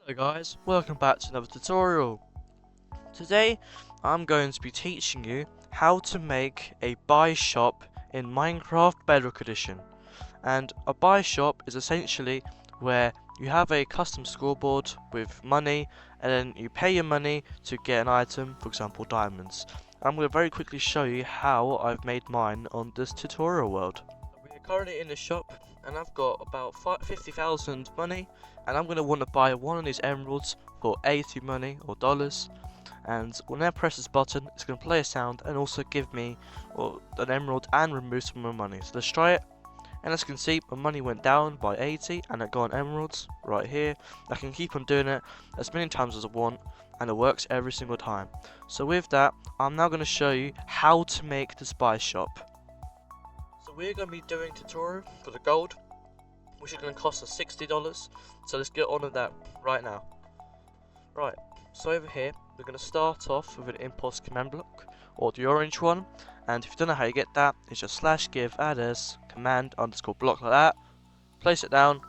Hello guys, welcome back to another tutorial. Today I'm going to be teaching you how to make a buy shop in Minecraft Bedrock Edition. And a buy shop is essentially where you have a custom scoreboard with money and then you pay your money to get an item, for example diamonds. I'm going to very quickly show you how I've made mine on this tutorial world. We are currently in the shop and I've got about 50,000 money, and I'm going to want to buy one of these emeralds for 80 money or dollars. And when I press this button, it's going to play a sound and also give me an emerald and remove some of my money. So let's try it. And as you can see, my money went down by 80 and I got an emeralds right here. I can keep on doing it as many times as I want and it works every single time. So with that, I'm now going to show you how to make this buy shop. So we're going to be doing a tutorial for the gold, which is going to cost us $60. So let's get on with that right now. Right, so over here, we're going to start off with an impulse command block, or the orange one. And if you don't know how you get that, it's just /give adders command _ block like that. Place it down,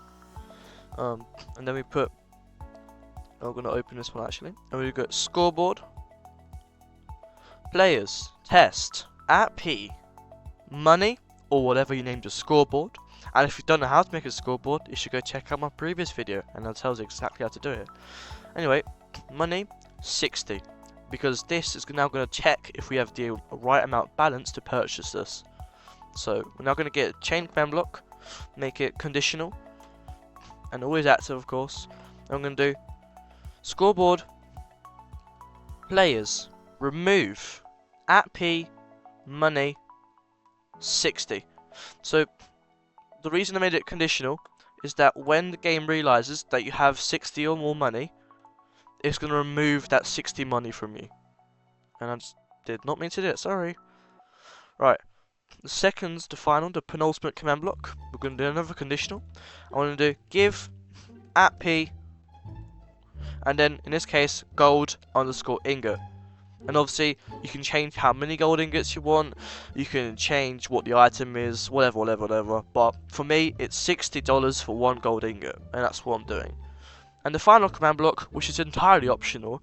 and then we put. I'm going to open this one actually, and we go scoreboard, players, test, at P, money, or whatever you named your scoreboard. And if you don't know how to make a scoreboard, you should go check out my previous video, and that tells you exactly how to do it. Anyway, money 60. Because this is now going to check if we have the right amount balance to purchase this. So we're now going to get a chain command block, make it conditional, and always active of course. I'm going to do scoreboard, players, remove, at P, money, 60. So the reason I made it conditional is that when the game realizes that you have 60 or more money, it's going to remove that 60 money from you. And I just did not mean to do it, sorry. Right, the final, the penultimate command block. We're going to do another conditional. I want to do give at P, and then in this case, gold _ ingot. And obviously, you can change how many gold ingots you want. You can change what the item is, whatever. But for me, it's $60 for one gold ingot, and that's what I'm doing. And the final command block, which is entirely optional,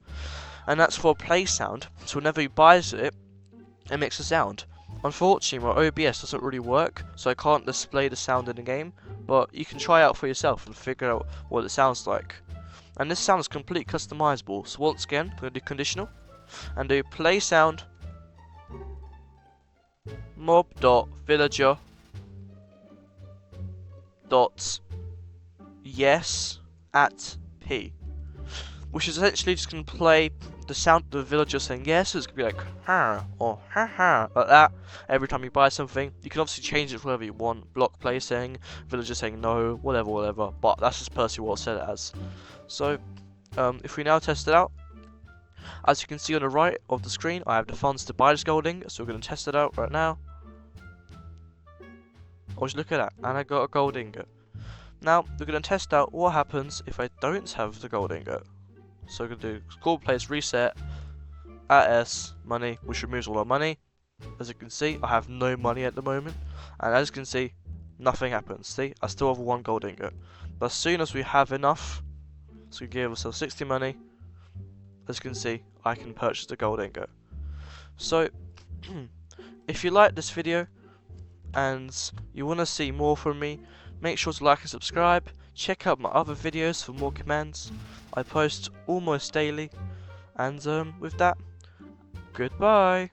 and that's for play sound. So whenever he buys it, it makes a sound. Unfortunately, my OBS doesn't really work, so I can't display the sound in the game. But you can try out for yourself and figure out what it sounds like. And this sound is completely customizable. So once again, we're going to do conditional and do play sound mob.villager dot yes at P, which is essentially just going to play the sound of the villager saying yes. So it's going to be like ha or ha ha like that every time you buy something. You can obviously change it for whatever you want. Block play saying, villager saying no, whatever. But that's just personally what I set it as. So if we now test it out, as you can see on the right of the screen, I have the funds to buy this gold ingot, so we're going to test it out right now. Oh, just look at that, and I got a gold ingot. Now, we're going to test out what happens if I don't have the gold ingot. So we're going to do score place reset, at S, money, which removes all our money. As you can see, I have no money at the moment, and as you can see, nothing happens. See, I still have one gold ingot. But as soon as we have enough, so we give ourselves 60 money, as you can see, I can purchase the gold ingot. So, if you like this video and you want to see more from me, make sure to like and subscribe. Check out my other videos for more commands. I post almost daily. And with that, goodbye.